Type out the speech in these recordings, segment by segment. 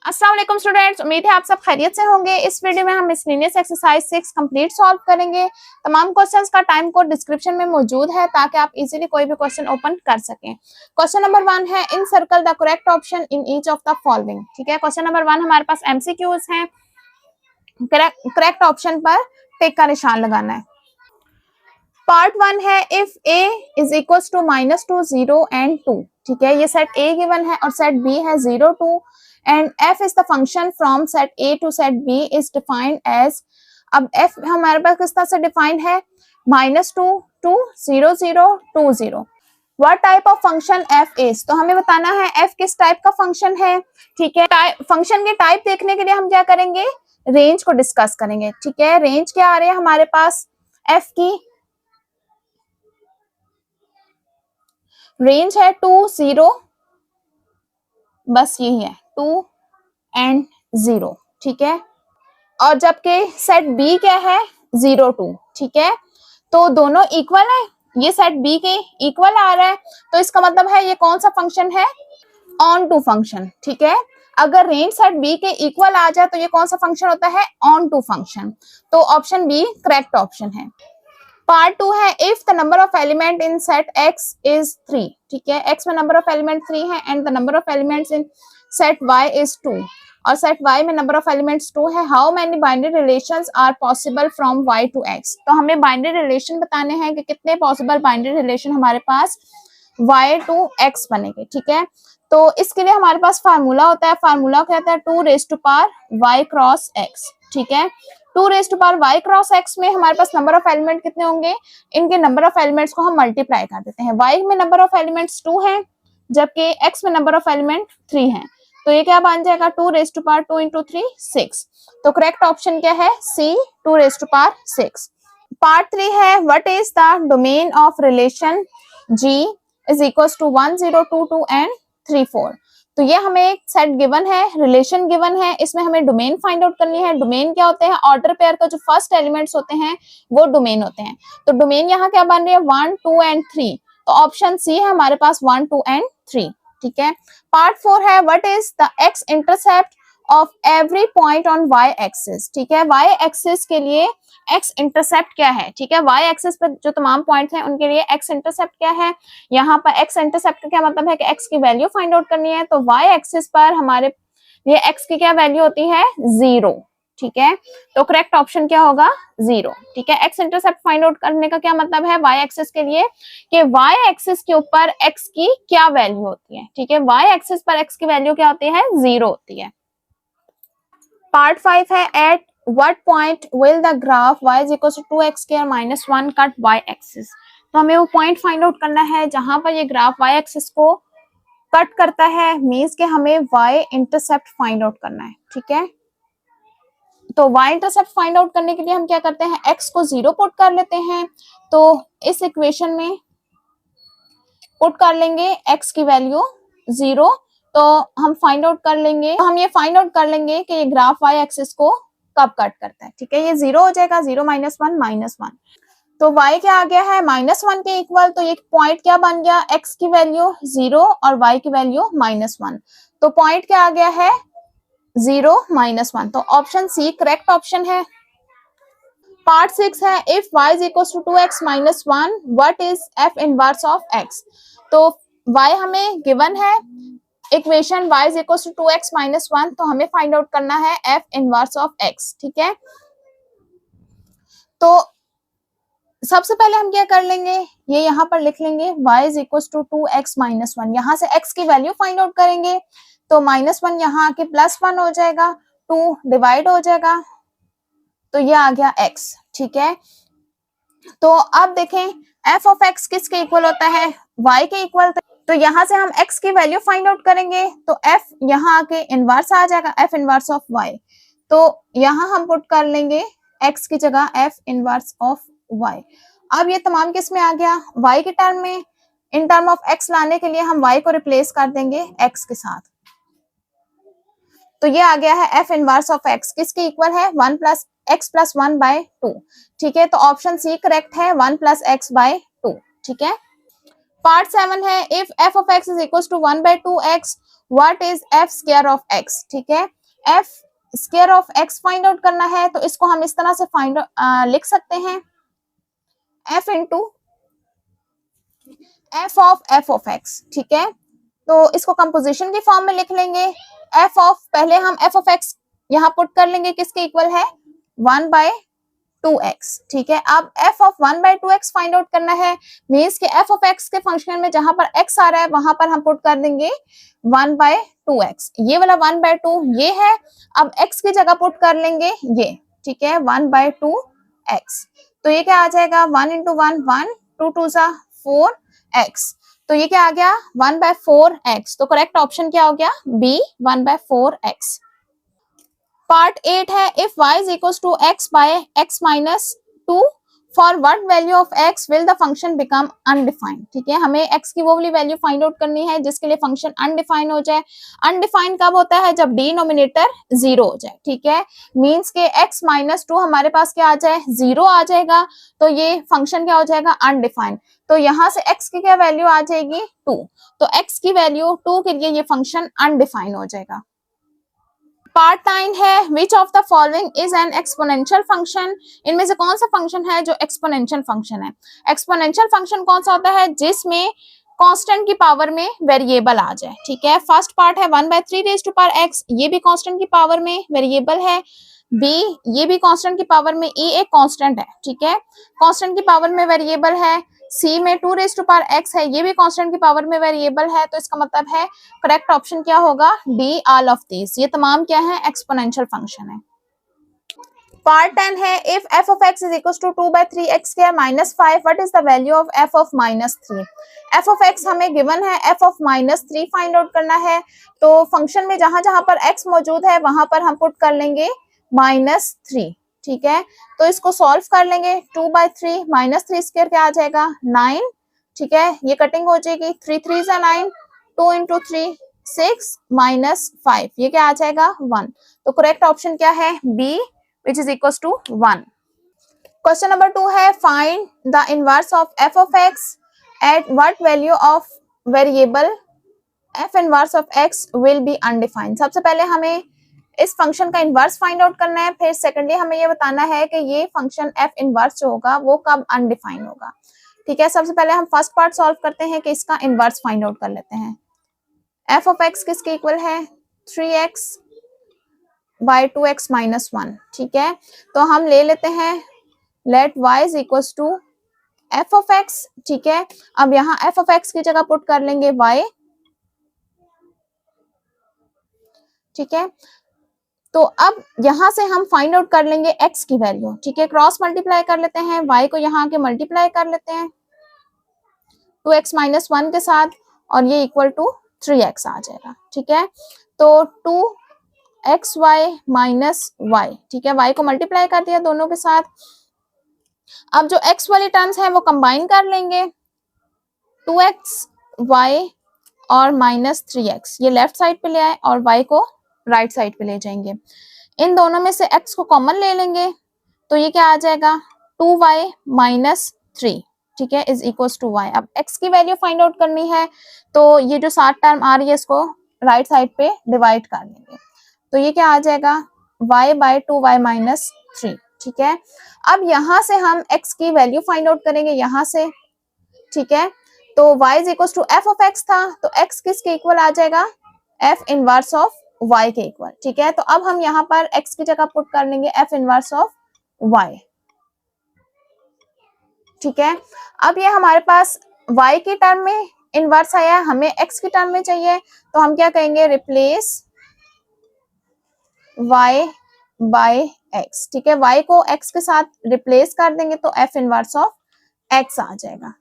अस्सलाम वालेकुम स्टूडेंट्स, उम्मीद है आप सब खैरियत से होंगे। इस वीडियो में हम मिसलेनियस एक्सरसाइज 6 कंप्लीट सॉल्व करेंगे। तमाम क्वेश्चंस का टाइम कोड डिस्क्रिप्शन में मौजूद है ताकि आप इजीली कोई भी क्वेश्चन ओपन कर सकें। क्वेश्चन नंबर 1 है encircle the correct option in each of the following. ठीक है, क्वेश्चन नंबर 1 हमारे पास एमसीक्यूज हैं। करेक्ट ऑप्शन पर टिक का निशान लगाना है। पार्ट 1 है if a is equal to -2 0 and 2। ठीक है, ये सेट a गिवन है और सेट b है 0 2 and f is the function from set a to set b is defined as. अब f हमारे पास किस तरह से डिफाइंड है, -2 2 0 0 2 0। What type of function f is, तो हमें बताना है f किस टाइप का फंक्शन है। ठीक है, फंक्शन के टाइप देखने के लिए हम क्या करेंगे, रेंज को डिस्कस करेंगे। ठीक है, रेंज क्या आ रही है हमारे पास, f की रेंज है 2 0, बस यही है 2 एंड 0। ठीक है, और जबकि सेट B क्या है 0 2। ठीक है, तो दोनों इक्वल है, ये सेट B के इक्वल आ रहा है, तो इसका मतलब है ये कौन सा फंक्शन है, ऑन टू फंक्शन। ठीक है, अगर रेंज सेट B के इक्वल आ जाए तो ये कौन सा फंक्शन होता है, ऑन टू फंक्शन। तो ऑप्शन बी करेक्ट ऑप्शन है। पार्ट 2 है if the number of element in set x is 3। ठीक है, x में नंबर ऑफ एलिमेंट 3 है and the number of elements in set y is 2 और सेट y में number of elements 2 है। How many binary relations are possible from y to x, तो हमें binary relation बताने हैं कि कितने पॉसिबल बाइनरी रिलेशन हमारे पास y टू x बनेंगे। ठीक है, तो इसके लिए हमारे पास फार्मूला होता है, फार्मूला क्या होता है 2 raise to power y cross x। ठीक है, 2 raise to power y cross x में हमारे पास नंबर ऑफ एलिमेंट कितने होंगे, इनके नंबर ऑफ एलिमेंट्स को हम मल्टीप्लाई कर देते हैं। y में नंबर ऑफ एलिमेंट्स 2 है जबकि x में नंबर ऑफ एलिमेंट 3 है, तो ये क्या बन जाएगा 2 रेज़ टू पावर 2 इंटू 3 6। तो करेक्ट ऑप्शन क्या है, C 2 raise to power 6। Part 3 है what is the domain of relation g is equal to 1 0 2 2 and 3 4। तो ये हमें एक सेट गिवन है, रिलेशन गिवन है, इसमें हमें डोमेन फाइंड आउट करनी है। डोमेन क्या होते हैं, ऑर्डर पेयर का जो फर्स्ट एलिमेंट्स होते हैं वो डोमेन होते हैं। तो डोमेन यहाँ क्या बन रही है 1 2 एंड 3, तो ऑप्शन सी है हमारे पास 1 2 एंड 3। ठीक है, पार्ट 4 है what is the x intercept of every point on y axis. ठीक है, y एक्सिस के लिए x इंटरसेप्ट क्या है। ठीक है, y एक्सिस पर जो तमाम पॉइंट्स हैं उनके लिए x इंटरसेप्ट क्या है। यहाँ पर x इंटरसेप्ट का क्या मतलब है कि x की वैल्यू फाइंड आउट करनी है, तो y एक्सिस पर हमारे लिए x की क्या वैल्यू होती है 0। ठीक है, तो करेक्ट ऑप्शन क्या होगा 0। ठीक है, x इंटरसेप्ट फाइंड आउट करने का क्या मतलब है y एक्सिस के लिए कि y एक्सिस के ऊपर x की क्या वैल्यू होती है। ठीक है, y एक्सिस पर x की वैल्यू क्या होती है 0 होती है। पार्ट 5 है at what point will the graph y is equal to 2x square minus 1 cut y axis. तो हमें वो पॉइंट फाइंड आउट करना है जहां पर ये ग्राफ y एक्सिस को कट करता है, मींस के हमें y इंटरसेप्ट फाइंड आउट करना है। ठीक है, तो y इंटरसेप्ट फाइंड आउट करने के लिए हम क्या करते हैं, x को 0 पुट कर लेते हैं, तो इस इक्वेशन में पुट कर लेंगे x की वैल्यू 0, तो हम फाइंड आउट कर लेंगे, तो हम ये फाइंड आउट कर लेंगे कि ये ग्राफ y एक्सिस को कब कट करता है। ठीक है, ये 0 हो जाएगा, 0 माइनस 1 माइनस 1, तो y क्या आ गया है -1 के इक्वल, तो ये पॉइंट क्या बन गया, x की वैल्यू 0 और y की वैल्यू -1, तो पॉइंट क्या आ गया है 0 -1, तो ऑप्शन सी करेक्ट ऑप्शन है। पार्ट 6 है if y is equal to 2x minus 1 what is f inverse of x। तो y हमें गिवन है equation y is equal to 2x minus 1, तो हमें फाइंड आउट करना है f इनवर्स ऑफ x। ठीक है, तो सबसे पहले हम क्या कर लेंगे, ये यहाँ पर लिख लेंगे y is equal to 2x minus 1, यहाँ से x की वैल्यू फाइंड आउट करेंगे, तो -1 यहाँ आके +1 हो जाएगा, 2 डिवाइड हो जाएगा, तो ये आ गया x। ठीक है, तो अब देखें f ऑफ x किसके इक्वल होता है, y के इक्वल, तो यहाँ से हम x की वैल्यू फाइंड आउट करेंगे, तो f यहाँ आके इनवर्स आ जाएगा, f इनवर्स ऑफ y, तो यहाँ हम पुट कर लेंगे x की जगह f इनवर्स ऑफ y। अब ये तमाम किस में आ गया, y के टर्म में, इन टर्म ऑफ x लाने के लिए हम y को रिप्लेस कर देंगे x के साथ, तो ये आ गया है f इनवर्स ऑफ x किसके इक्वल है 1 प्लस x प्लस 1 बाय 2। ठीक है, तो ऑप्शन सी करेक्ट है 1 प्लस x बाय 2। ठीक है, पार्ट 7 है if f of x is equal to 1 by 2x what is F square of x, ठीक है, F square of x find out करना है, तो इसको हम इस तरह से लिख सकते हैं, F into F of x, ठीक है। तो इसको कंपोजिशन के फॉर्म में लिख लेंगे, एफ ऑफ, पहले हम एफ ऑफ एक्स यहाँ पुट कर लेंगे, किसके इक्वल है 1/2x, ठीक है। अब f of 1/2x find out करना है, मीन्स कि f ऑफ x के फंक्शन में जहां पर x आ रहा है वहां पर हम पुट कर देंगे 1/2x, ये वाला 1/2 ये है, अब x की जगह पुट कर लेंगे ये, ठीक है, 1/2x, तो ये क्या आ जाएगा 1 इंटू 1 1, 2 2 सा 4x, तो ये क्या आ गया 1/4x, तो करेक्ट ऑप्शन क्या हो गया बी 1/4x। पार्ट 8 है, if y is equals to x by x minus 2 for what value of x will the function become undefined, ठीक है, हमें x की वो वाली वैल्यू फाइंड आउट करनी है जिसके लिए फंक्शन अनडिफाइन हो जाए। अनडिफाइंड कब होता है, जब डिनोमिनेटर 0 हो जाए, ठीक है, मींस के x माइनस 2 हमारे पास क्या आ जाए 0 आ जाएगा, तो ये फंक्शन क्या हो जाएगा अनडिफाइंड, तो यहाँ से x की क्या वैल्यू आ जाएगी 2, तो x की वैल्यू 2 के लिए ये फंक्शन अनडिफाइन हो जाएगा। पार्ट 9 है, which of the following is an exponential function, इनमें से कौन सा फंक्शन है जो एक्सपोनेंशियल फंक्शन है। एक्सपोनेंशियल फंक्शन कौन सा होता है, जिसमें कांस्टेंट की पावर में वेरिएबल आ जाए, ठीक है। फर्स्ट पार्ट है 1/3 रेज़ टू पावर x, ये भी कांस्टेंट की पावर में वेरिएबल है, b ये भी कांस्टेंट की पावर में, e एक कांस्टेंट है, ठीक है, कांस्टेंट की पावर में वेरिएबल है, सी में 2 रेज़ टू पावर x है, ये भी कांस्टेंट की पावर में वेरिएबल है, तो इसका मतलब है करेक्ट ऑप्शन क्या होगा डी ऑल ऑफ दीज, ये तमाम क्या है एक्सपोनेंशियल फंक्शन है। पार्ट 10 है, if f of x is equals to 2/3x square minus 5 what is the value of f of minus 3, f of x हमें गिवन है, f of minus 3 find out करना है, तो फंक्शन में जहां जहां पर x मौजूद है वहां पर हम पुट कर लेंगे -3, ठीक है, तो इसको सॉल्व कर लेंगे, 2/3 -3 स्क्वायर क्या आ जाएगा 9, ठीक है, ये कटिंग हो जाएगी, 3 3 जा 9, 2 इंटू 3 6 -5, ये क्या आ जाएगा 1, तो करेक्ट ऑप्शन क्या है B which is equals to 1। Question number 2 है, find the inverse of f of x at what value of variable f inverse of x will be undefined। सबसे पहले हमें इस फंक्शन का इनवर्स फाइंड आउट करना है, फिर सेकेंडली हमें ये बताना है कि ये फंक्शन f इनवर्स जो होगा वो कब अनडिफाइन होगा, ठीक है। सबसे पहले हम फर्स्ट पार्ट सॉल्व करते हैं कि इसका इनवर्स फाइंड आउट कर लेते हैं। f of x किसके इक्वल है 3x बाय 2x माइनस 1, ठीक है, तो हम ले लेते हैं let y is equals to f of x, ठीक है, अब यहाँ f ऑफ x की जगह पुट कर लेंगे y, ठीक है, तो अब यहां से हम फाइंड आउट कर लेंगे x की वैल्यू, ठीक है, क्रॉस मल्टीप्लाई कर लेते हैं, y को यहाँ आके मल्टीप्लाई कर लेते हैं 2x माइनस 1 के साथ, और ये इक्वल टू 3x आ जाएगा, ठीक है, तो 2xy माइनस y, ठीक है, y को मल्टीप्लाई कर दिया दोनों के साथ, अब जो x वाली टर्म्स हैं वो कंबाइन कर लेंगे, 2xy और माइनस 3x ये लेफ्ट साइड पे ले आए और y को राइट साइड पे ले जाएंगे, इन दोनों में से x को कॉमन ले लेंगे, तो ये क्या आ जाएगा 2y माइनस 3, ठीक है, इज इक्वल्स टू y। अब x की वैल्यू फाइंड आउट करनी है, तो ये जो 7 टर्म आ रही है इसको राइट साइड पे डिवाइड कर लेंगे, तो ये क्या आ जाएगा y बाय 2y माइनस 3, ठीक है। अब यहां से हम x की वैल्यू फाइंड आउट करेंगे यहां से, ठीक है, तो y is equal to f of x था, तो x किसके इक्वल आ जाएगा f इनवर्स ऑफ y के इक्वल, ठीक है, तो अब हम यहाँ पर x की जगह पुट कर लेंगे f इनवर्स ऑफ y, ठीक है। अब ये हमारे पास y की टर्म में इनवर्स आया, हमें x की टर्म में चाहिए, तो हम क्या कहेंगे रिप्लेस y बाय x, ठीक है, y को x के साथ रिप्लेस कर देंगे तो f इनवर्स ऑफ x आ जाएगा,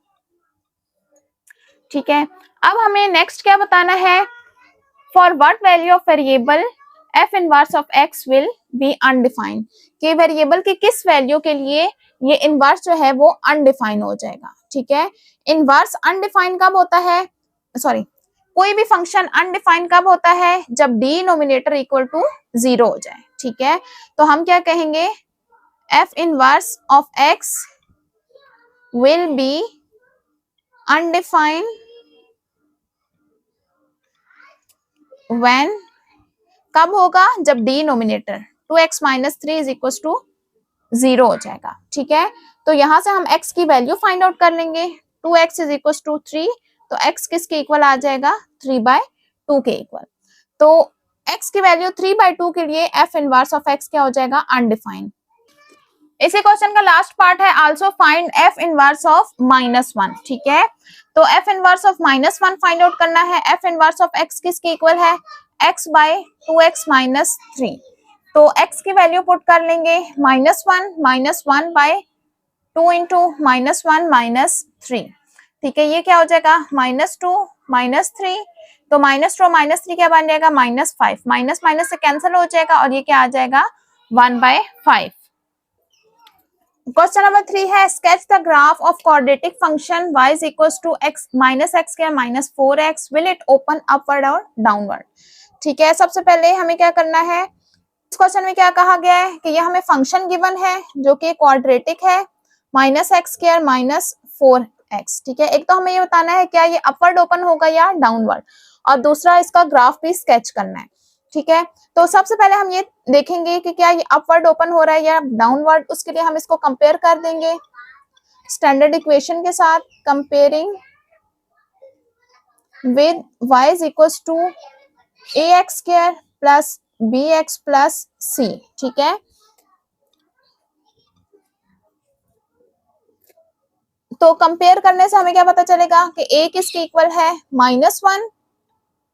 ठीक है। अब हमें नेक्स्ट क्या बताना है, for what value of variable f inverse of x will be undefined, कि वेरिएबल की किस वैल्यू के लिए ये इनवर्स जो है वो अनडिफाइन हो जाएगा, ठीक है। इनवर्स अनडिफाइन कब होता है, सॉरी कोई भी फंक्शन अनडिफाइंड कब होता है, जब डिनोमिनेटर इक्वल टू 0 हो जाए, ठीक है, तो हम क्या कहेंगे f inverse of x will be undefined when, कब होगा, जब denominator 2x minus 3 is equal to 0 हो जाएगा, ठीक है। तो यहां से हम x की वैल्यू फाइंड आउट कर लेंगे, 2x इज इक्वल टू 3, तो x किसके इक्वल आ जाएगा, 3/2 के इक्वल। तो x की वैल्यू 3/2 के लिए f इनवर्स ऑफ x क्या हो जाएगा, अनडिफाइंड। इसी क्वेश्चन का लास्ट पार्ट है also find f inverse of -1, ठीक है। तो f inverse of -1 find out करना है। f इनवर्स ऑफ x किसके इक्वल है, x/2x माइनस 3। तो x की वैल्यू पुट कर लेंगे, -1 इंटू -1 माइनस 3, ठीक है। ये क्या हो जाएगा, -2 -3, तो -2 -3 क्या बन जाएगा, -5, माइनस माइनस से कैंसिल हो जाएगा और ये क्या आ जाएगा, 1/5। क्वेश्चन नंबर 3 है, sketch the graph of quadratic function y is equals to x minus x square minus 4x, will it open upward और डाउनवर्ड, ठीक है। सबसे पहले हमें क्या करना है, इस क्वेश्चन में क्या कहा गया है कि ये हमें फंक्शन गिवन है जो कि क्वाड्रेटिक है, minus x square minus 4x, ठीक है। एक तो हमें ये बताना है क्या ये अपवर्ड ओपन होगा या डाउनवर्ड, और दूसरा इसका ग्राफ भी स्केच करना है, ठीक है। तो सबसे पहले हम ये देखेंगे कि क्या ये अपवर्ड ओपन हो रहा है या डाउनवर्ड। उसके लिए हम इसको कंपेयर कर देंगे स्टैंडर्ड इक्वेशन के साथ, comparing with y is equals to ax square plus bx plus c, ठीक है। तो कंपेयर करने से हमें क्या पता चलेगा कि a किसके इक्वल है, -1,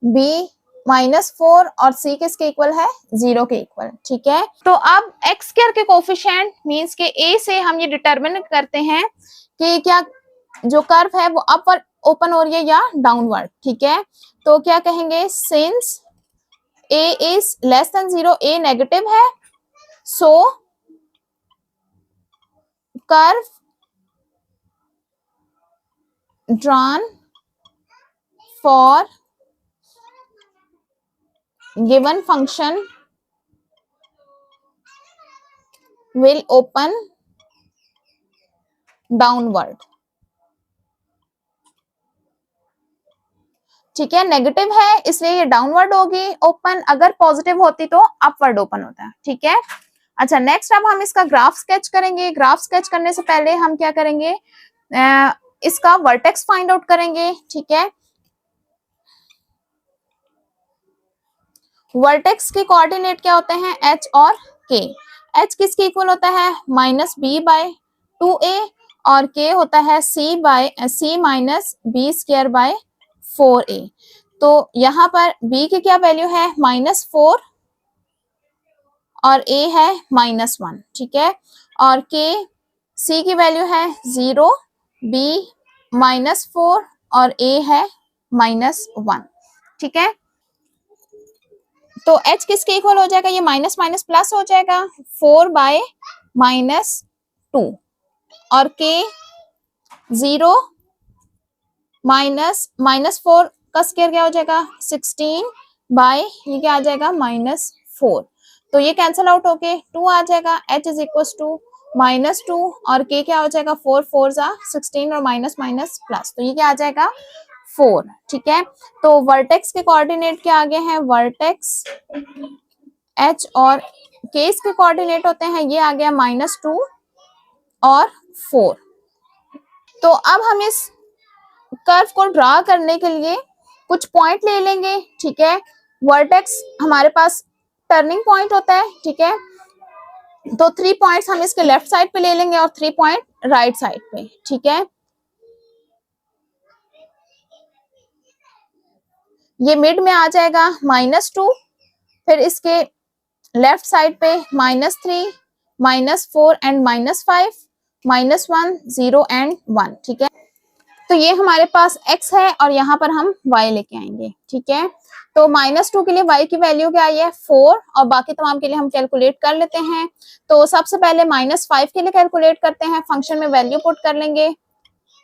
b -4 और c किसके इक्वल है, 0 के इक्वल, ठीक है। तो अब x स्क्वायर के कोफिशिएंट मींस के a से हम ये डिटरमिन करते हैं कि क्या जो कर्व है वो अपवर्ड ओपन हो रही है या डाउनवर्ड, ठीक है। तो क्या कहेंगे, since a is less than 0, a negative है, सो curve drawn for given function will open downward, ठीक है। नेगेटिव है इसलिए ये डाउनवर्ड होगी ओपन, अगर पॉजिटिव होती तो अपवर्ड ओपन होता है, ठीक है। अच्छा, नेक्स्ट अब हम इसका ग्राफ स्केच करेंगे। ग्राफ स्केच करने से पहले हम क्या करेंगे, इसका वर्टेक्स फाइंड आउट करेंगे, ठीक है। वर्टेक्स के कोऑर्डिनेट क्या होते हैं, h और k। h किसके इक्वल होता है, -b/2a, और k होता है c minus b square by 4a। तो यहाँ पर b की क्या वैल्यू है, -4 और a है -1, ठीक है। और k c की वैल्यू है 0, b -4 और a है -1, ठीक है। तो h किसके इक्वल हो जाएगा, ये माइनस माइनस प्लस हो जाएगा, 4/-2, और k 0 -4 का स्क्वायर क्या हो जाएगा, 16 बाय ये क्या आ जाएगा, -4। तो ये कैंसिल आउट होके 2 आ जाएगा, h इज इक्वल टू -2 और k क्या हो जाएगा, 4 4 16 और माइनस माइनस प्लस, तो ये क्या आ जाएगा, 4, ठीक है। तो वर्टेक्स के कोऑर्डिनेट क्या आगे हैं, वर्टेक्स h और k के कोऑर्डिनेट होते हैं, ये आ गया -2 और 4। तो अब हम इस कर्व को ड्रा करने के लिए कुछ पॉइंट ले लेंगे, ठीक है। वर्टेक्स हमारे पास टर्निंग पॉइंट होता है, ठीक है। तो 3 पॉइंट्स हम इसके लेफ्ट साइड पे ले लेंगे और 3 पॉइंट राइट साइड पे, ठीक है। ये मिड में आ जाएगा -2, फिर इसके लेफ्ट साइड पे -3 -4 एंड -5 -1 0 एंड 1, ठीक है। तो ये हमारे पास x है और यहाँ पर हम y लेके आएंगे, ठीक है। तो -2 के लिए y की वैल्यू क्या आई है, 4, और बाकी तमाम के लिए हम कैलकुलेट कर लेते हैं। तो सबसे पहले -5 के लिए कैलकुलेट करते हैं, फंक्शन में वैल्यू पुट कर लेंगे,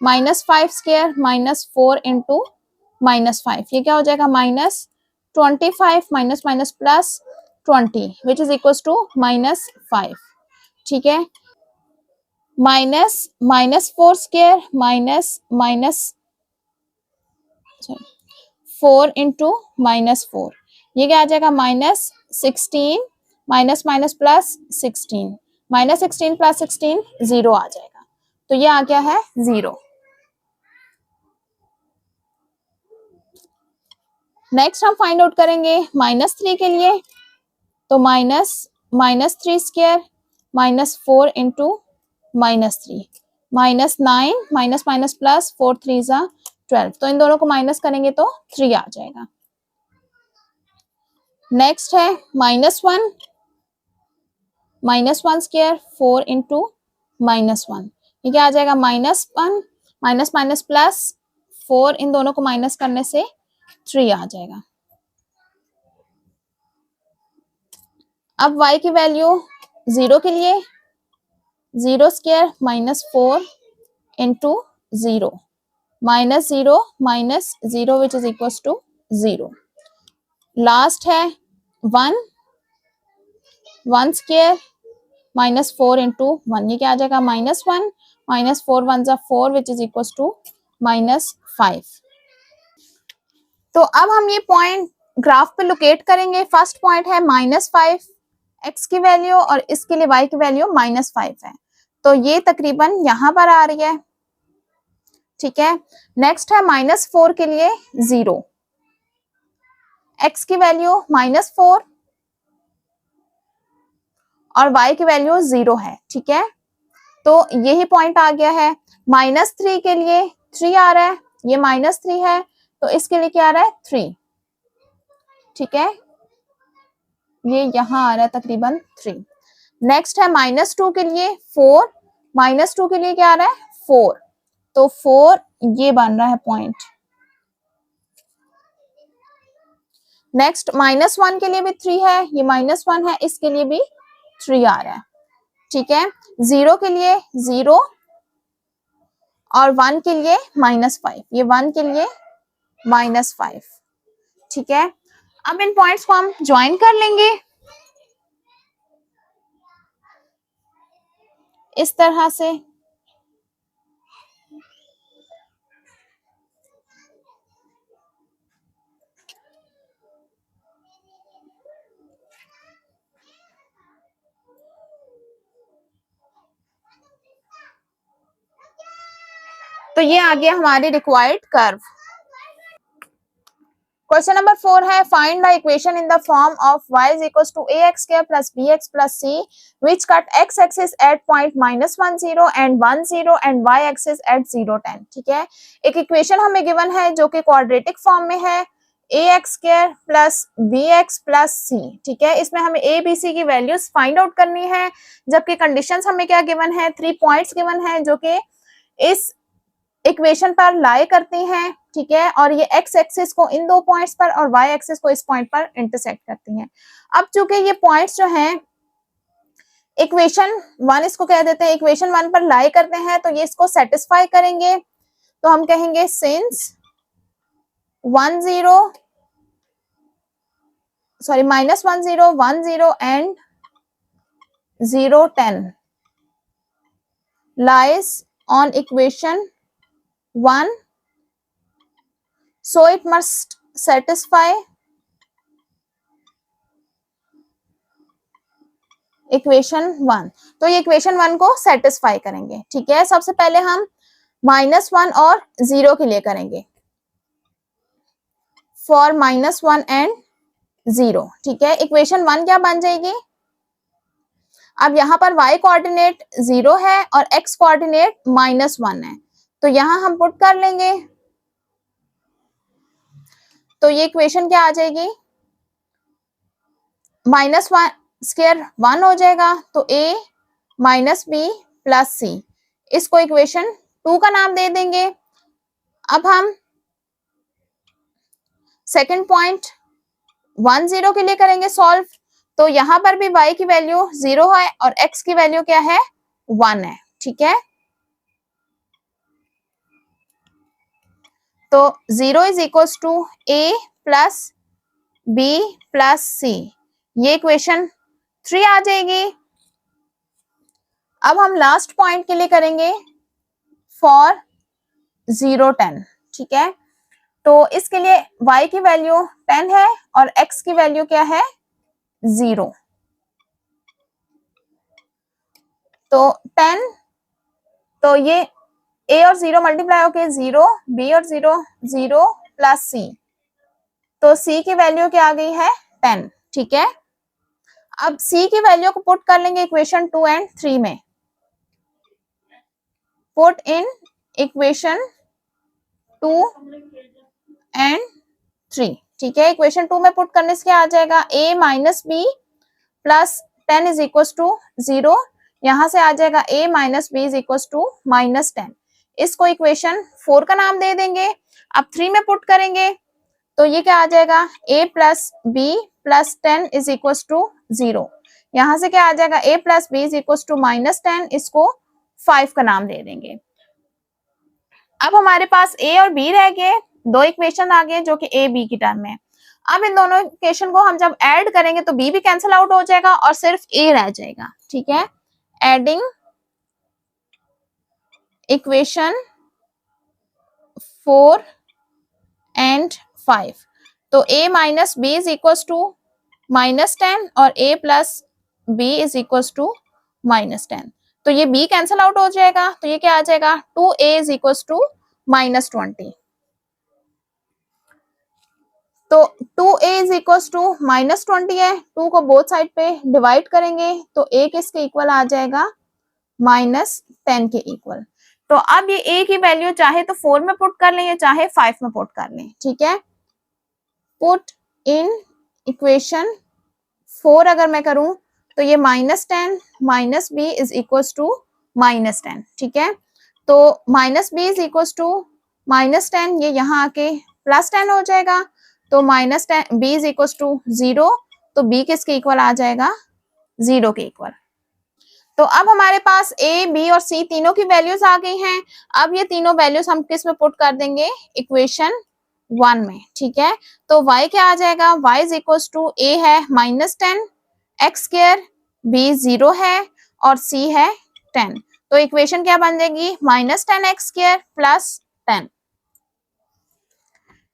-5 स्क्वायर -4 इंटू -5, ये क्या हो जाएगा, -25 minus minus plus 20 which is equal to -5, ठीक है। -4 स्क्वायर -4 इंटू -4, ये क्या आ जाएगा -16 माइनस माइनस प्लस 16, -16 प्लस 16 0 आ जाएगा, तो ये आ गया है 0। नेक्स्ट हम फाइंड आउट करेंगे -3 के लिए, तो -3 square -4 into -3, -9 minus minus plus 4 3 जा 12, तो इन दोनों को माइनस करेंगे तो 3 आ जाएगा। नेक्स्ट है -1 स्क्वायर 4 इंटू -1, ये क्या आ जाएगा -1 माइनस माइनस प्लस 4, इन दोनों को माइनस करने से 3 आ जाएगा। अब y की वैल्यू 0 के लिए 0 square -4 into 0, -0 minus 0 which is equal to 0। Last है 1 स्क्वायर -4 इंटू 1, ये क्या आ जाएगा -1 माइनस 4 1 जा 4 विच इज इक्वल टू -5। तो अब हम ये पॉइंट ग्राफ पे लोकेट करेंगे। फर्स्ट पॉइंट है -5 x की वैल्यू और इसके लिए y की वैल्यू -5 है, तो ये तकरीबन यहां पर आ रही है, ठीक है। नेक्स्ट है -4 के लिए 0, x की वैल्यू -4 और y की वैल्यू 0 है, ठीक है। तो यही पॉइंट आ गया है। -3 के लिए 3 आ रहा है, ये -3 है, तो इसके लिए क्या आ रहा है 3, ठीक है, ये यहां आ रहा है तकरीबन 3। नेक्स्ट है -2 के लिए 4, -2 के लिए क्या आ रहा है 4, तो 4 ये बन रहा है पॉइंट। नेक्स्ट -1 के लिए भी 3 है, ये -1 है, इसके लिए भी 3 आ रहा है, ठीक है। 0 के लिए 0 और 1 के लिए -5, ये 1 के लिए -5, ठीक है। अब इन पॉइंट्स को हम ज्वाइन कर लेंगे इस तरह से। तो ये आ गया हमारे रिक्वायर्ड कर्व। क्वेश्चन नंबर 4 है find the equation in the form of y is equals to ax square plus bx plus c which cut x axis at point -10 and 10 and y axis at 0 10, ठीक है। एक equation हमें given है जो कि quadratic form में है, ax square plus bx plus c, ठीक है। इसमें हमें a b c की वैल्यूज फाइंड आउट करनी है, जबकि कंडीशंस हमें क्या गिवन है 3 पॉइंट्स गिवन है जो कि इस इक्वेशन पर लाई करती हैं, ठीक है, और ये एक्स एक्सिस को इन 2 पॉइंट्स पर और वाई एक्सिस को इस पॉइंट पर इंटरसेक्ट करती हैं। अब चूंकि ये पॉइंट्स जो हैं इक्वेशन 1 इसको कह देते हैं, इक्वेशन 1 पर लाई करते हैं, तो ये इसको सेटिस्फाई करेंगे, तो हम कहेंगे since -10 10 and 0 10 lies on equation 1, so it must satisfy equation 1। तो ये इक्वेशन 1 को सेटिस्फाई करेंगे, ठीक है। सबसे पहले हम -1 और 0 के लिए करेंगे, फॉर -1 एंड 0, ठीक है। इक्वेशन 1 क्या बन जाएगी, अब यहाँ पर y कोऑर्डिनेट 0 है और x कोऑर्डिनेट -1 है, तो यहां हम पुट कर लेंगे, तो ये इक्वेशन क्या आ जाएगी -1 स्क्वायर 1 हो जाएगा, तो a माइनस बी प्लस सी, इसको इक्वेशन 2 का नाम दे देंगे। अब हम सेकंड पॉइंट 10 के लिए करेंगे सॉल्व, तो यहां पर भी y की वैल्यू 0 है और x की वैल्यू क्या है 1 है, ठीक है। तो 0 is equals to a plus b plus c, ये इक्वेशन 3 आ जाएगी। अब हम लास्ट पॉइंट के लिए करेंगे फॉर 0 10, ठीक है। तो इसके लिए y की वैल्यू 10 है और x की वैल्यू क्या है 0। तो 10, तो ये a और 0 मल्टीप्लाई होके 0, b और 0 0 प्लस c, तो c की वैल्यू क्या आ गई है 10। ठीक है, अब c की वैल्यू को पुट कर लेंगे इक्वेशन 2 एंड 3 में। Put in equation 2 and 3। ठीक है, इक्वेशन 2 में पुट करने से क्या आ जाएगा a minus B plus 10 is equal to 0। यहां से आ जाएगा a minus B is equal to minus 10। इसको इक्वेशन 4 का नाम दे देंगे। अब 3 में पुट करेंगे तो ये क्या आ जाएगा a plus B plus 10 is equal to 0। यहां से क्या आ जाएगा a plus B is equal to minus 10, इसको 5 का नाम दे देंगे। अब हमारे पास a और b रह गए, दो इक्वेशन आ गए जो कि a b की टर्म में। अब इन दोनों इक्वेशन को हम जब ऐड करेंगे तो b भी कैंसिल आउट हो जाएगा और सिर्फ a रह जाएगा। ठीक है, एडिंग इक्वेशन 4 एंड 5, तो a minus B is equal to minus 10 और a plus B is equal to minus 10। तो ये b कैंसिल आउट हो जाएगा, तो ये क्या आ जाएगा 2a is equal to minus 20। तो 2a is equal to minus 20 है, 2 को बोथ साइड पे डिवाइड करेंगे तो a किसके इक्वल आ जाएगा माइनस 10 के इक्वल। तो अब ये a की वैल्यू चाहे तो 4 में पुट कर लें या चाहे 5 में पुट कर लें। ठीक है, पुट इन इक्वेशन 4 अगर मैं करूं तो ये minus 10 minus B is equal to minus 10। ठीक है, तो minus B is equal to minus 10, ये यहाँ आके प्लस 10 हो जाएगा, तो minus 10 B is equal to 0, तो बी किसके इक्वल आ जाएगा 0 के इक्वल। तो अब हमारे पास a, b और c तीनों की वैल्यूज आ गई हैं। अब ये तीनों वैल्यूज हम किस में पुट कर देंगे इक्वेशन 1 में। ठीक है, तो y क्या आ जाएगा y is equal to a है माइनस 10 एक्स स्क्वायर, b 0 है और c है 10। तो इक्वेशन क्या बन जाएगी माइनस 10 एक्स स्क्वायर प्लस 10।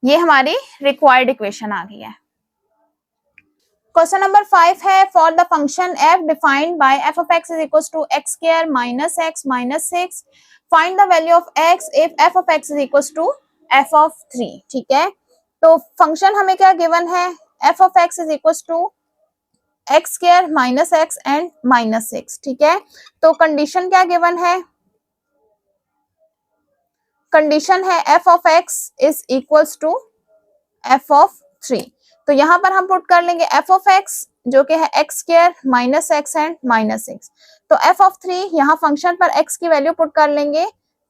ये हमारी रिक्वायर्ड इक्वेशन आ गई है। क्वेश्चन नंबर 5 है for the function f defined by f of x is equals to x square minus x minus 6 find the value of x if f of x is equals to f of 3। ठीक है, तो function हमें क्या given है f of x is equals to x square minus x and minus 6। ठीक है, तो condition क्या गिवन है, कंडीशन है f of x is equals to f of 3। तो यहां पर हम पुट कर लेंगे f of x जो कि है x square minus x and minus 6। तो f of 3 यहाँ फंक्शन पर x की वैल्यू पुट कर लेंगे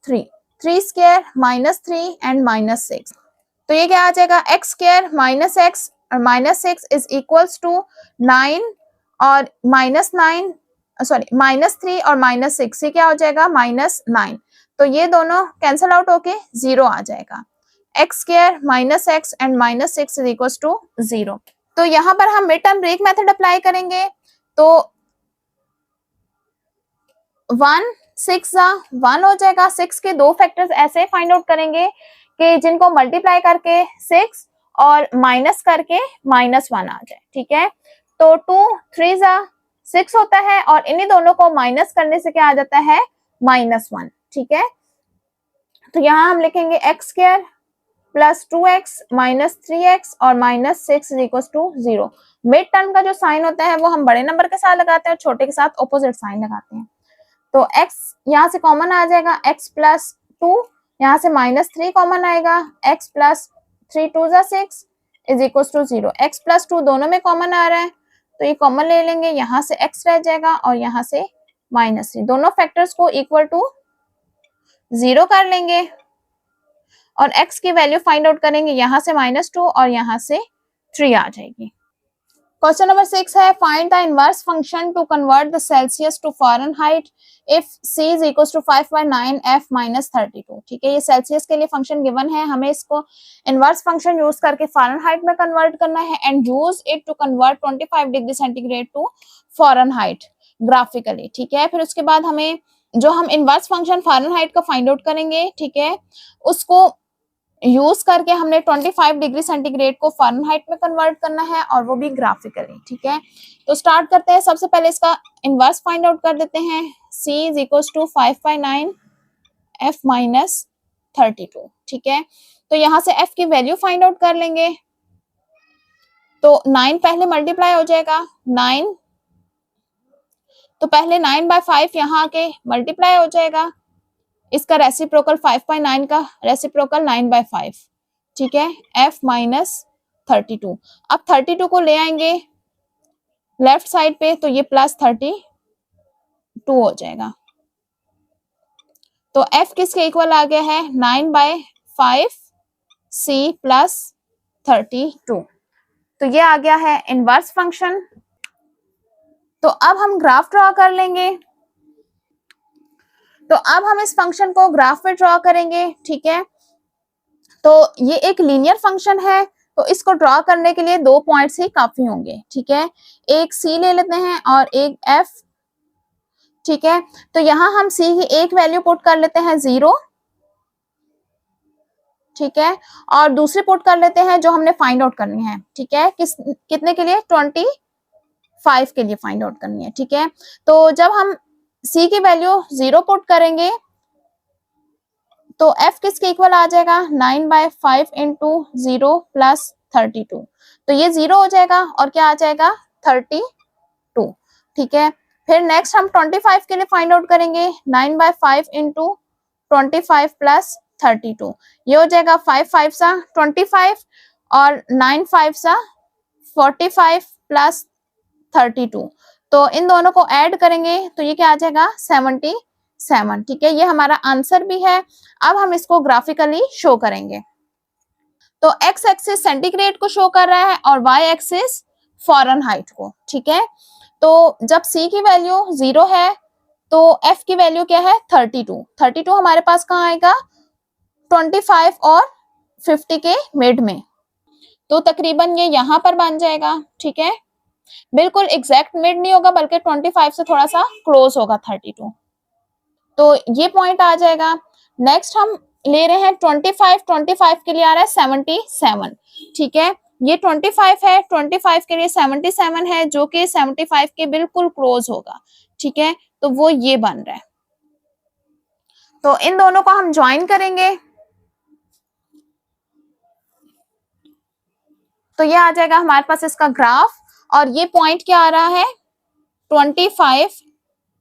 3 स्क्वायर माइनस 3 एंड माइनस 6। तो ये क्या आ जाएगा x स्क्वायर माइनस x और माइनस 6 इज इक्वल्स टू 9 और माइनस 9 सॉरी माइनस 3 और माइनस 6, ये क्या हो जाएगा माइनस 9। तो ये दोनों कैंसिल आउट होके 0 आ जाएगा, x square minus x and minus 6 is equal to 0। तो यहाँ पर हम mid term break method apply करेंगे, तो 1 6 1 हो जाएगा। 6 के दो फैक्टर्स ऐसे फाइंड आउट करेंगे कि जिनको मल्टीप्लाई करके 6 और माइनस करके माइनस 1 आ जाए। ठीक है, तो 2 3 6 होता है और इन्हीं दोनों को माइनस करने से क्या आ जाता है माइनस 1। ठीक है, तो यहाँ हम लिखेंगे x square plus 2x minus 3x और minus 6 is equal to 0। Mid term का जो साइन होता है वो हम बड़े नंबर के साथ लगाते हैं और छोटे के साथ ऑपोजिट साइन लगाते हैं। तो x यहाँ से कॉमन आ जाएगा x प्लस 2, यहाँ से माइनस 3 कॉमन आएगा, x plus 3 2 6 is equal to 0। x प्लस 2 दोनों में कॉमन आ रहा है तो ये कॉमन ले लेंगे, यहाँ से x रह जाएगा और यहाँ से माइनस 3, दोनों फैक्टर्स को इक्वल टू 0 कर लेंगे और x की वैल्यू फाइंड आउट करेंगे, यहाँ से -2 और यहाँ से 3 आ जाएगी। क्वेश्चन नंबर 6 है find the inverse function to convert the Celsius to Fahrenheit if c is equal to 5/9 f minus 32। ठीक है, ये सेल्सियस के लिए फंक्शन गिवन है, हमें इसको इनवर्स फंक्शन यूज करके फ़ारेनहाइट में कन्वर्ट करना है and use it to convert 25 degree centigrade to Fahrenheit graphically. ठीक है, फिर उसके बाद हमें जो हम इनवर्स फंक्शन फ़ारेनहाइट का फाइंड आउट करेंगे, ठीक है, उसको यूज करके हमने 25 डिग्री सेंटीग्रेड को फ़ारेनहाइट में कन्वर्ट करना है और वो भी ग्राफिकली, ठीक है। तो स्टार्ट करते हैं। सबसे पहले इसका इनवर्स फाइंड आउट कर देते हैं। C is equal to 5/9 F minus 32, ठीक है। तो यहाँ से F की वैल्यू फाइंड आउट कर लेंगे। तो 9 पहले मल्टीप्लाई हो जाएगा 9, तो पहले 9/5 यहाँ आके मल्टीप्लाई हो जाएगा। इसका रेसिप्रोकल 5/9 का रेसिप्रोकल 9/5, ठीक है। F minus 32। अब 32 को ले आएंगे लेफ्ट साइड पे, तो ये प्लस 32 हो जाएगा। तो F किसके इक्वल आ गया है? 9/5 C प्लस 32। तो ये आ गया है इनवर्स फंक्शन। तो अब हम ग्राफ ड्रॉ कर लेंगे। तो अब हम इस फंक्शन को ग्राफ पे ड्रॉ करेंगे, ठीक है। तो ये एक लीनियर फंक्शन है, तो इसको ड्रॉ करने के लिए 2 पॉइंट्स ही काफी होंगे, ठीक है। एक C ले लेते हैं और एक F, ठीक है। तो यहाँ हम C की एक वैल्यू पुट कर लेते हैं 0, ठीक है, और दूसरी पुट कर लेते हैं जो हमने फाइंड आउट करनी है, ठीक है। कितने के लिए? 25 के लिए फाइंड आउट करनी है, ठीक है। तो जब हम C की वैल्यू 0 पुट करेंगे तो F किसके इक्वल आ जाएगा? 9/5 इंटू 0 प्लस 32। तो ये 0 हो जाएगा और क्या आ जाएगा? 32, ठीक है। फिर नेक्स्ट हम 25 के लिए फाइंड आउट करेंगे। 9/5 इंटू 25 प्लस 32, ये हो जाएगा 5/5 सा 25 और 9/5 सा 45 प्लस 32। तो इन दोनों को ऐड करेंगे तो ये क्या आ जाएगा? 77, ठीक है। ये हमारा आंसर भी है। अब हम इसको ग्राफिकली शो करेंगे। तो एक्स एक्सिस सेंटीग्रेड को शो कर रहा है और वाई एक्सिस फ़ारेनहाइट को, ठीक है। तो जब C की वैल्यू 0 है तो F की वैल्यू क्या है? 32। 32 हमारे पास कहाँ आएगा? 25 और 50 के मिड में, तो तकरीबन ये यहाँ पर बन जाएगा, ठीक है। बिल्कुल एग्जैक्ट मिड नहीं होगा बल्कि 25 से थोड़ा सा क्लोज होगा 32, तो ये पॉइंट आ जाएगा। नेक्स्ट हम ले रहे हैं 25 के लिए आ रहा है 77, ठीक है। ये 25 है, 25 के लिए 77 है जो कि 75 के बिल्कुल क्लोज होगा, ठीक है। तो वो ये बन रहा है। तो इन दोनों को हम ज्वाइन करेंगे तो ये आ जाएगा हमारे पास इसका ग्राफ। और ये पॉइंट क्या आ रहा है? 25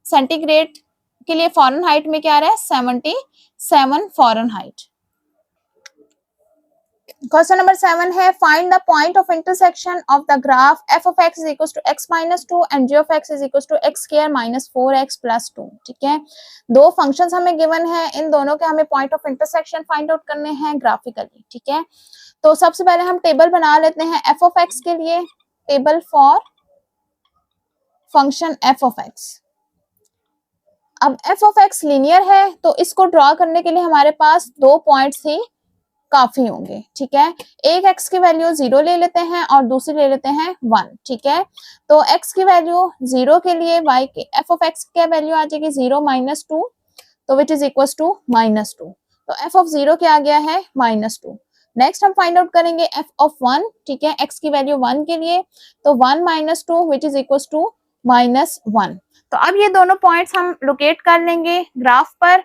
सेंटीग्रेड के लिए फ़ारेनहाइट में क्या आ रहा है? 77 फ़ारेनहाइट। क्वेश्चन नंबर 7 है find the point of intersection of the graph f of x is equals to x minus 2 and g of x is equals to x square minus 4x plus 2, ठीक है। दो functions हमें given है, इन दोनों के हमें point of intersection find out करने हैं ग्राफिकली, ठीक है। तो सबसे पहले हम टेबल बना लेते हैं f of x के लिए, table for function f of x। अब f of x लीनियर है तो इसको ड्रॉ करने के लिए हमारे पास 2 पॉइंट्स ही काफी होंगे, ठीक है। एक x की वैल्यू 0 ले लेते हैं और दूसरी ले लेते हैं 1, ठीक है। तो x की वैल्यू 0 के लिए y के f of x की वैल्यू आ जाएगी 0 - 2, तो विच इज इक्वल टू -2। तो f of 0 क्या आ गया है? -2। नेक्स्ट हम फाइंड आउट करेंगे f of 1, ठीक है। x की वैल्यू 1 के लिए तो 1 - 2 विच इज इक्वल टू -1। तो अब ये दोनों पॉइंट्स हम लोकेट कर लेंगे ग्राफ पर।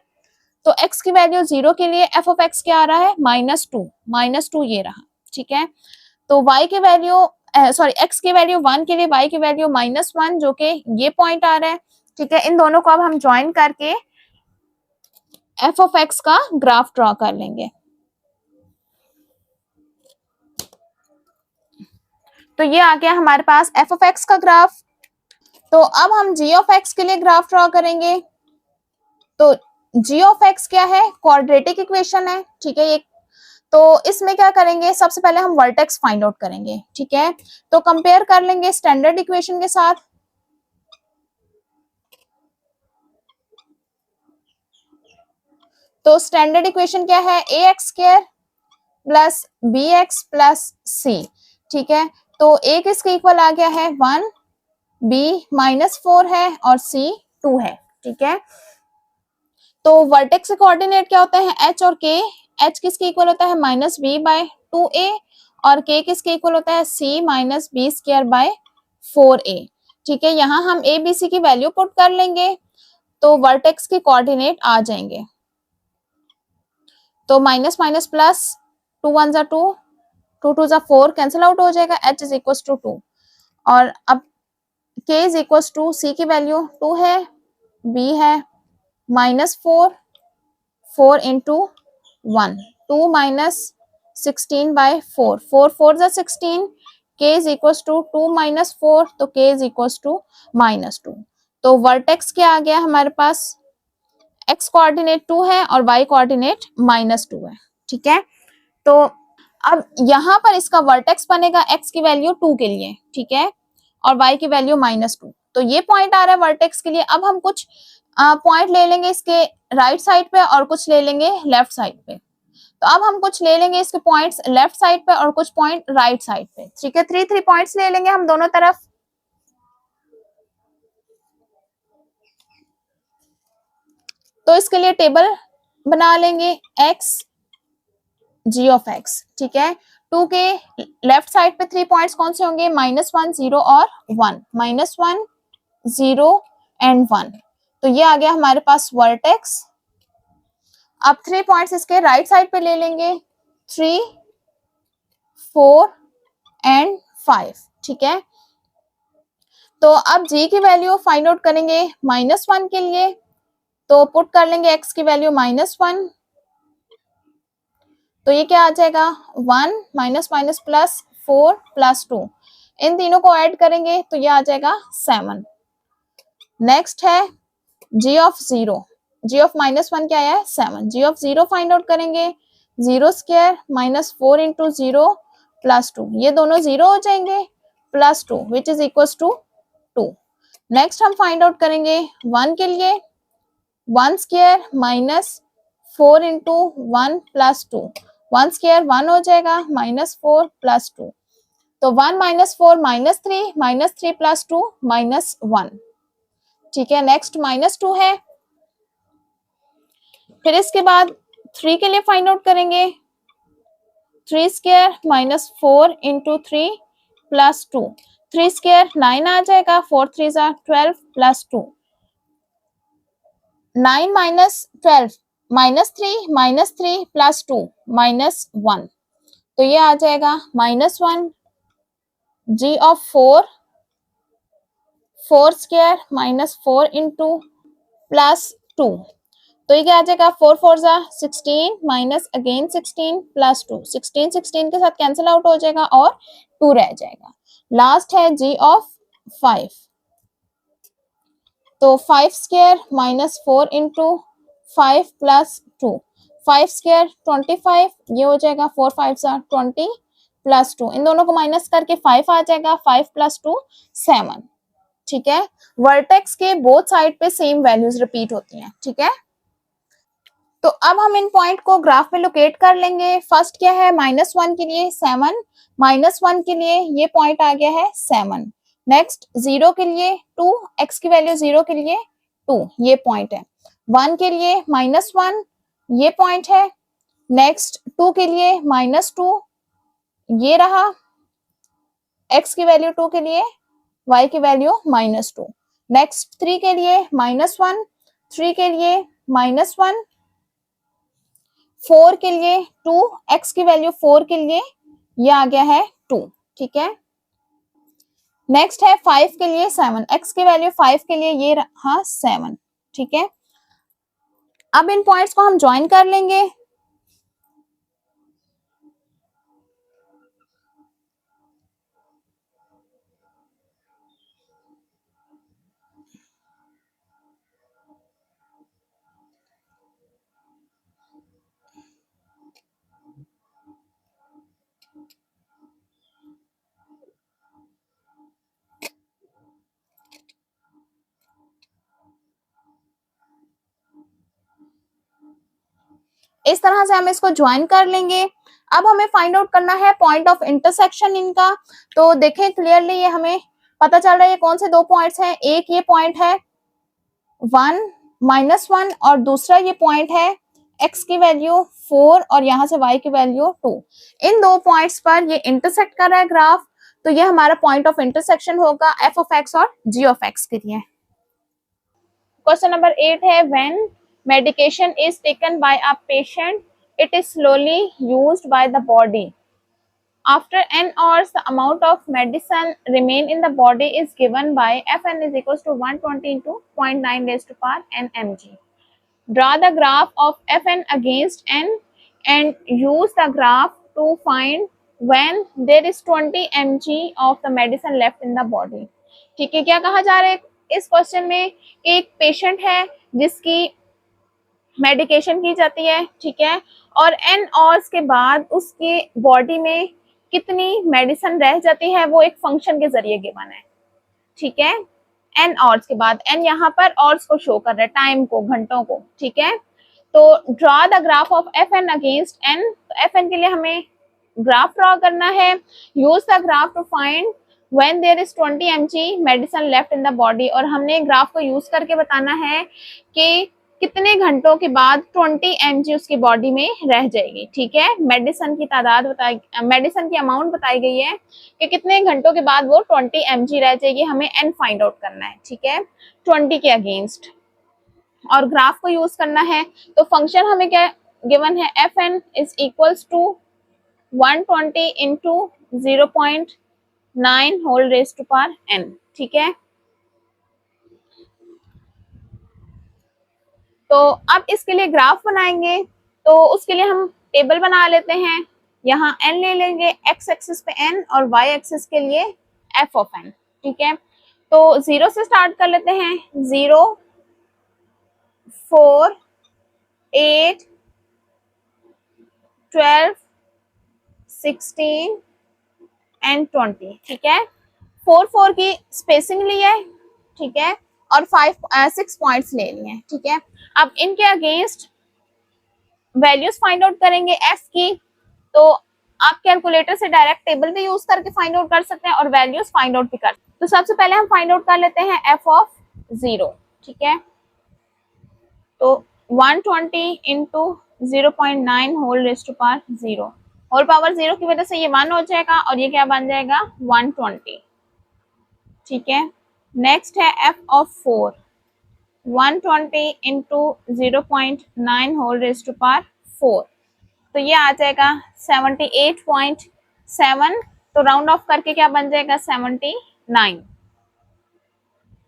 तो x की वैल्यू 0 के लिए f of x क्या आ रहा है? -2 ये रहा, ठीक है। तो y की वैल्यू x की वैल्यू 1 के लिए y की वैल्यू -1 जो कि ये पॉइंट आ रहा है, ठीक है। इन दोनों को अब हम ज्वाइन करके f of x का ग्राफ ड्रॉ कर लेंगे। तो ये आ गया हमारे पास f of x का ग्राफ। तो अब हम g of x के लिए ग्राफ ड्रॉ करेंगे। तो g of x क्या है? क्वाड्रेटिक इक्वेशन है, ठीक है। ये तो इसमें क्या करेंगे? सबसे पहले हम वर्टेक्स फाइंड आउट करेंगे, ठीक है। तो कंपेयर कर लेंगे स्टैंडर्ड इक्वेशन के साथ। तो स्टैंडर्ड इक्वेशन क्या है? ax² plus bx plus c, ठीक है। तो a किसके इक्वल आ गया है? 1, b -4 है और c 2 है, ठीक है। तो वर्टेक्स के कोऑर्डिनेट क्या होते हैं? h और k। h किसके इक्वल होता है माइनस बी बाय 2a और k किसके इक्वल होता है c minus b square by 4a। ठीक है, यहाँ हम a b c की वैल्यू पुट कर लेंगे तो वर्टेक्स के कोऑर्डिनेट आ जाएंगे। तो माइनस माइनस प्लस 2 1 जा 2 2 2 जा 4 कैंसिल आउट हो जाएगा, h इज इक्वल टू 2 और अब k is equal to c की वैल्यू 2 है, b है माइनस 4 4 इंटू 1 2 माइनस 16 बाय 4 4 4 जा 16 k is equal to 2 minus 4 तो k is equal to minus 2। तो वर्टेक्स क्या आ गया हमारे पास x कोऑर्डिनेट 2 है और y कोऑर्डिनेट माइनस 2 है। ठीक है, तो अब यहाँ पर इसका वर्टेक्स बनेगा x की वैल्यू 2 के लिए, ठीक है, और y की वैल्यू माइनस 2। तो ये पॉइंट आ रहा है वर्टेक्स के लिए। अब हम कुछ पॉइंट ले लेंगे इसके राइट साइड पे और कुछ ले लेंगे लेफ्ट साइड पे। तो अब हम कुछ ले लेंगे इसके पॉइंट्स लेफ्ट साइड पे और कुछ पॉइंट राइट साइड पे। ठीक है, 3 पॉइंट्स ले लेंगे हम दोनों तरफ। तो इसके लिए टेबल बना लेंगे x g ऑफ x। ठीक है, 2 के लेफ्ट साइड पे 3 पॉइंट्स कौन से होंगे माइनस 1 0 और 1 माइनस 1 0 एंड 1। तो ये आ गया हमारे पास वर्टेक्स। अब 3 पॉइंट्स इसके राइट साइड पे ले लेंगे 3 4 एंड 5। ठीक है, तो अब g की वैल्यू फाइंड आउट करेंगे माइनस 1 के लिए, तो पुट कर लेंगे x की वैल्यू माइनस 1। तो ये क्या आ जाएगा 1 माइनस माइनस प्लस 4 प्लस 2, इन तीनों को ऐड करेंगे तो ये आ जाएगा 7। नेक्स्ट है g of 0, g of minus 1 क्या है 7, g ऑफ 0 फाइंड आउट करेंगे 0 स्क्वायर माइनस 4 इंटू 0 प्लस 2, ये दोनों 0 हो जाएंगे plus 2 which is equal to 2। Next हम फाइंड आउट करेंगे 1 के लिए 1 square minus 4 into 1 plus 2, 1 square 1 हो जाएगा माइनस 4 प्लस 2, तो 1 माइनस 4 माइनस 3 प्लस 2 माइनस 1। ठीक है, नेक्स्ट माइनस 2 है। फिर इसके बाद 3 के लिए फाइंड आउट करेंगे 3 square minus 4 into 3 plus 2, 3 square 9 आ जाएगा, 4 3 12 plus 2, 9 minus 12 minus 3 plus 2 minus 1, तो ये आ जाएगा minus 1। g of 4 square minus 4 into plus 2, तो ये क्या आ जाएगा 4 4 16 माइनस अगेन 16 प्लस 2, 16 16 के साथ कैंसिल आउट हो जाएगा और 2 रह जाएगा। लास्ट है g ऑफ 5, तो 5 square minus 4 into 5 plus 2, 5 square 25, ये हो जाएगा 4 5 20 प्लस 2, इन दोनों को माइनस करके 5 आ जाएगा, 5 प्लस 2 7। ठीक है, वर्टेक्स के बोथ साइड पे सेम वैल्यूज रिपीट होती हैं। ठीक है, तो अब हम इन पॉइंट को ग्राफ में लोकेट कर लेंगे। फर्स्ट क्या है माइनस 1 के लिए 7, माइनस 1 के लिए ये पॉइंट आ गया है 7। नेक्स्ट 0 के लिए 2, x की वैल्यू 0 के लिए 2, ये पॉइंट है। 1 के लिए माइनस 1, ये पॉइंट है। नेक्स्ट 2 के लिए माइनस 2, ये रहा, x की वैल्यू 2 के लिए, y की वैल्यू माइनस 2। नेक्स्ट 3 के लिए माइनस 1, 3 के लिए माइनस 1, 4 के लिए 2, x की वैल्यू 4 के लिए ये आ गया है 2। ठीक है, नेक्स्ट है 5 के लिए 7, x की वैल्यू 5 के लिए ये रहा 7। ठीक है, अब इन पॉइंट्स को हम ज्वाइन कर लेंगे। इस तरह से हम इसको ज्वाइन कर लेंगे। अब हमें फाइंड आउट करना है पॉइंट ऑफ इंटरसेक्शन इनका। तो देखें क्लियरली, ये हमें पता चल रहा है ये कौन से दो पॉइंट्स हैं। एक ये पॉइंट है 1 -1 और दूसरा ये पॉइंट है x की वैल्यू 4 और यहाँ से y की वैल्यू 2। इन दो पॉइंट्स पर ये इंटरसेक्ट कर रहा है ग्राफ, तो ये हमारा पॉइंट ऑफ इंटरसेक्शन होगा f ऑफ x और g ऑफ x के लिए। क्वेश्चन नंबर 8 है when medication is taken by a patient it is slowly used by the body. After n hours, the amount of medicine remain in the body is given by Fn is equals to 120 into 0.9 raised to power n mg. Draw the graph of Fn against n and use the graph to find when there is 20 mg of the medicine left in the body. ठीक है, क्या कहा जा रहा है इस question में कि एक पेशेंट है जिसकी मेडिकेशन की जाती है, ठीक है, और एन आवर्स के बाद उसके बॉडी में कितनी मेडिसिन रह जाती है वो एक फंक्शन के जरिए गिवन है, ठीक है। एन आवर्स के बाद, एन यहाँ पर आवर्स को शो कर रहा है, टाइम को, घंटों को, ठीक है। तो draw the graph of f n against n, तो एफ एन के लिए हमें ग्राफ ड्रॉ करना है। Use the graph to find when there is 20 mg medicine left in the body, और हमने ग्राफ को यूज करके बताना है कि कितने घंटों के बाद 20 mg उसकी बॉडी में रह जाएगी, ठीक है। मेडिसिन की तादाद बताई, मेडिसिन की अमाउंट बताई गई है कि कितने घंटों के बाद वो 20 mg रह जाएगी, हमें एन फाइंड आउट करना है, ठीक है, 20 के अगेंस्ट, और ग्राफ को यूज करना है। तो फंक्शन हमें क्या गिवन है, f n is equals to 120 into 0.9 whole raise to power n, ठीक है। तो अब इसके लिए ग्राफ बनाएंगे, तो उसके लिए हम टेबल बना लेते हैं। यहाँ n ले लेंगे, x एक्सिस पे n और y एक्सिस के लिए f ऑफ n, ठीक है। तो 0 से स्टार्ट कर लेते हैं, 0, 4, 8, 12, 16 एंड 20, ठीक है। 4 की स्पेसिंग ली है, ठीक है, और 6 पॉइंट्स ले लिए हैं, ठीक है। अब इनके अगेंस्ट वैल्यूज फाइंड आउट करेंगे f की, तो आप कैलकुलेटर से डायरेक्ट टेबल भी यूज करके फाइंड आउट कर सकते हैं और वैल्यूज फाइंड आउट भी कर सकते हैं। तो सबसे पहले हम फाइंड आउट कर लेते हैं f ऑफ 0, ठीक है। तो 120 into 0.9 whole raise to power 0, whole power 0 की वजह से ये 1 हो जाएगा और ये क्या बन जाएगा 120, ठीक है। नेक्स्ट है f of 4, 120 into 0.9 whole raise to power 4, तो ये आ जाएगा 78.7, तो राउंड ऑफ करके क्या बन जाएगा 79।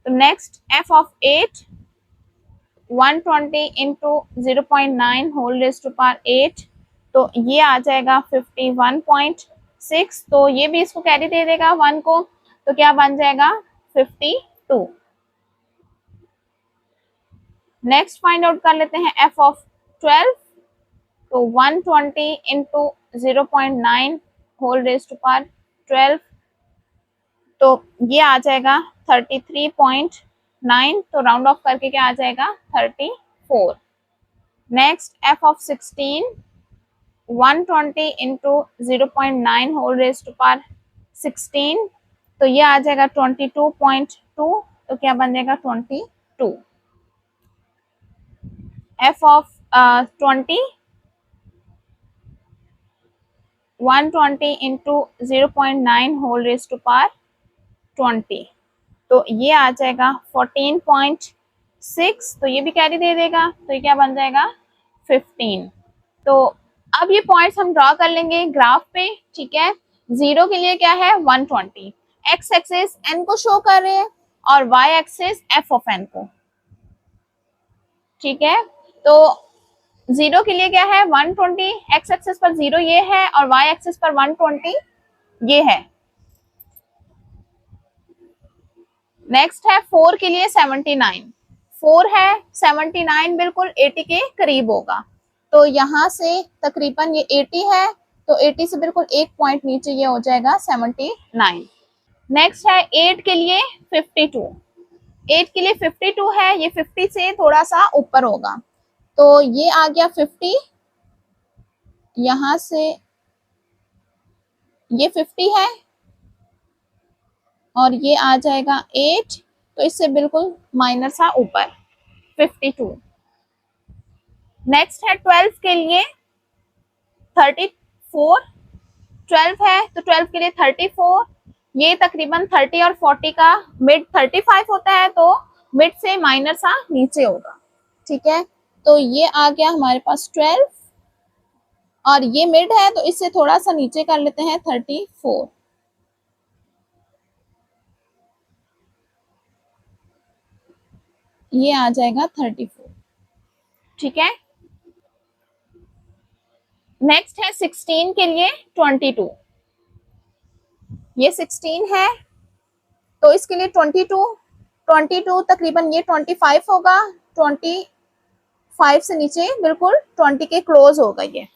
तो next f of 8, 120 into 0.9 whole raise to power 8, तो ये आ जाएगा 51.6, तो ये भी इसको कैरी दे देगा 1 को, तो क्या बन जाएगा 52। नेक्स्ट फाइंड आउट कर लेते हैं f ऑफ 12, तो 120 into 0.9 whole raise to power 12, तो ये आ जाएगा 33.9, तो राउंड ऑफ करके क्या आ जाएगा 34। Next f of 16, 120 into 0.9 whole raise to power 16, तो ये आ जाएगा 22.2, तो क्या बन जाएगा 22। f of 20, 120 into 0.9 whole raise to power 20, तो ये आ जाएगा 14.6, तो ये भी कैरी दे देगा, तो ये क्या बन जाएगा 15। तो अब ये पॉइंट्स हम ड्रॉ कर लेंगे ग्राफ पे, ठीक है। 0 के लिए क्या है 120, x एक्सिस n को शो कर रहे हैं और y axis f of n को, ठीक है। तो 0 के लिए क्या है 120, x एक्सिस पर 0 ये है और y एक्सिस पर 120 ये है। नेक्स्ट है 4 के लिए 79, 4 है 79 बिल्कुल 80 के करीब होगा, तो यहाँ से तकरीबन ये 80 है, तो 80 से बिल्कुल एक पॉइंट नीचे ये हो जाएगा 79। नेक्स्ट है 8 के लिए 52, 8 के लिए 52 है, ये 50 से थोड़ा सा ऊपर होगा, तो ये आ गया 50, यहाँ से ये 50 है और ये आ जाएगा 8, तो इससे बिल्कुल माइनर सा ऊपर 52। नेक्स्ट है 12 के लिए 34, 12 है तो 12 के लिए 34, ये तकरीबन 30 और 40 का मिड 35 होता है, तो मिड से माइनर सा नीचे होगा, ठीक है। तो ये आ गया हमारे पास 12 और ये मिड है तो इससे थोड़ा सा नीचे कर लेते हैं 34, ये आ जाएगा 34, ठीक है। नेक्स्ट है 16 के लिए 22, ये 16 है तो इसके लिए 22 तकरीबन ये 25 होगा, 25 से नीचे बिल्कुल 20 के क्लोज होगा ये।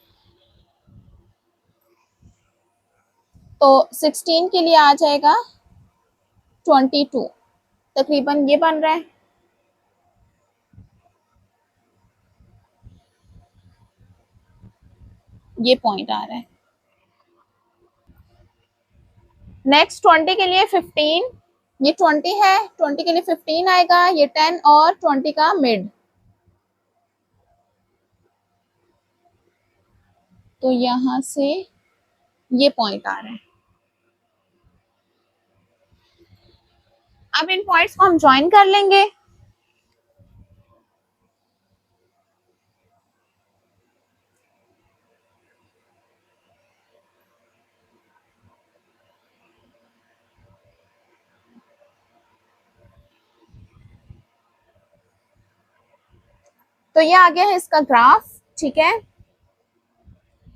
तो 16 के लिए आ जाएगा 22, तकरीबन ये बन रहा है, ये पॉइंट आ रहा है। नेक्स्ट 20 के लिए 15, ये 20 है, 20 के लिए 15 आएगा, ये 10 और 20 का मिड, तो यहां से ये पॉइंट आ रहा है। अब इन पॉइंट्स को हम ज्वाइन कर लेंगे। तो ये आ गया है इसका ग्राफ, ठीक है।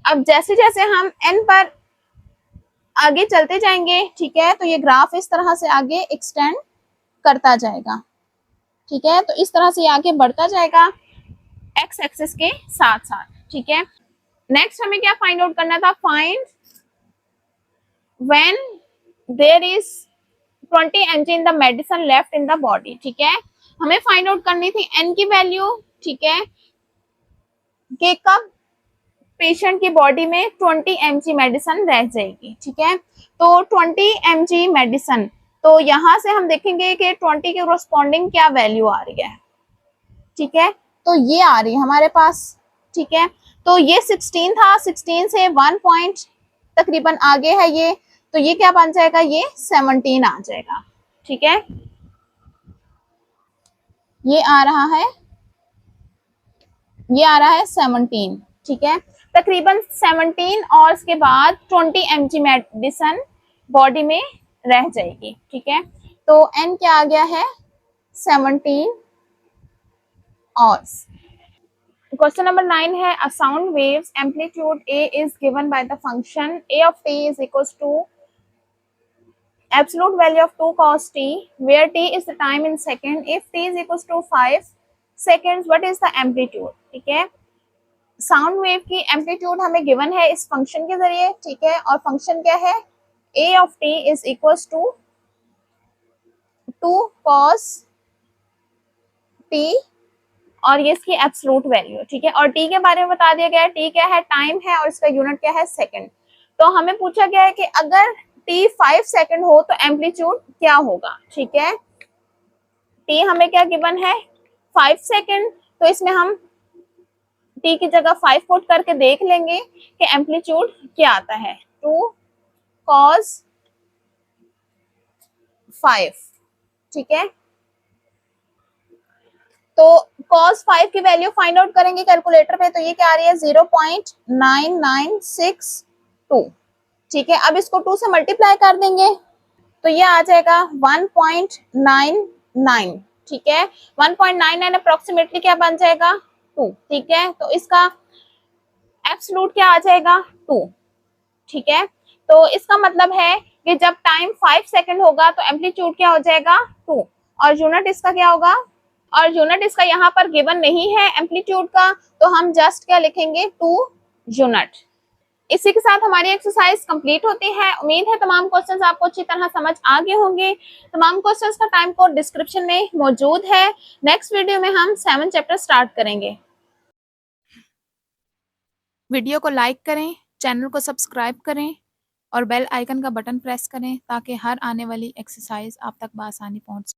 अब जैसे जैसे हम n पर आगे चलते जाएंगे, ठीक है, तो ये ग्राफ इस तरह से आगे एक्सटेंड करता जाएगा, ठीक है। तो इस तरह से ये आगे बढ़ता जाएगा एक्स एक्सिस के साथ साथ, ठीक है। नेक्स्ट हमें क्या फाइंड आउट करना था, find when there is 20 mg in the medicine left in the body, ठीक है। हमें फाइंड आउट करनी थी n की वैल्यू, ठीक है, कि कब पेशेंट की बॉडी में 20 mg मेडिसिन रह जाएगी, ठीक है। तो 20 mg मेडिसिन, तो यहां से हम देखेंगे कि 20 के कोरस्पॉन्डिंग क्या वैल्यू आ रही है, ठीक है। तो ये आ रही है हमारे पास, ठीक है। तो ये 16 था, 16 से 1 पॉइंट तकरीबन आगे है ये, तो ये क्या बन जाएगा, ये 17 आ जाएगा, ठीक है। ये आ रहा है, ये आ रहा है 17, ठीक है। तकरीबन 17 और उसके बाद 20 mg मेडिसिन बॉडी में रह जाएगी, ठीक है। तो n क्या आ गया है, 17 आवर्स। क्वेश्चन नंबर 9 है, a sound waves amplitude a is given by the function a of t is equals to absolute value of 2 cos t, where t is the time in second. If t is equals to 5 seconds, what is the amplitude, ठीक है। Sound wave की amplitude हमें given है इस function के जरिए, ठीक है, और फंक्शन क्या है, a of t is equals to 2 cos t और ये इसकी एब्सोल्यूट वैल्यू, ठीक है। और t के बारे में बता दिया गया है, t क्या है, टाइम है और इसका यूनिट क्या है, सेकंड। तो हमें पूछा गया है कि अगर t 5 सेकंड हो तो एम्पलीट्यूड क्या होगा, ठीक है। t हमें क्या गिवन है, 5 सेकंड, तो इसमें हम t की जगह 5 पुट करके देख लेंगे कि एम्पलीट्यूड क्या आता है, 2 cos 5, ठीक है। तो cos 5 की वैल्यू फाइंड आउट करेंगे कैलकुलेटर पे, तो ये क्या आ रही है, 0.9962, ठीक है। अब इसको 2 से मल्टीप्लाई कर देंगे तो ये आ जाएगा 1.99, ठीक है। 1.99 अप्रोक्सीमेटली क्या बन जाएगा, 2, ठीक है। तो इसका एब्सोल्यूट क्या आ जाएगा, 2, ठीक है। तो इसका मतलब है कि जब टाइम 5 सेकंड होगा तो एम्पलीट्यूड क्या हो जाएगा, 2, और यूनिट इसका क्या होगा, और यूनिट इसका यहाँ पर गिवन नहीं है एम्पलीट्यूड का, तो हम जस्ट क्या लिखेंगे, 2 यूनिट। इसी के साथ हमारी एक्सरसाइज कंप्लीट होती है। उम्मीद है तमाम क्वेश्चंस आपको अच्छी तरह समझ आ गए होंगे। तमाम क्वेश्चंस का टाइम कोड डिस्क्रिप्शन में मौजूद है। नेक्स्ट वीडियो में हम 7 चैप्टर स्टार्ट करेंगे। वीडियो को लाइक करें, चैनल को सब्सक्राइब करें और बेल आइकन का बटन प्रेस करें ताकि हर आने वाली एक्सरसाइज आप तक बआसानी पहुंच सके।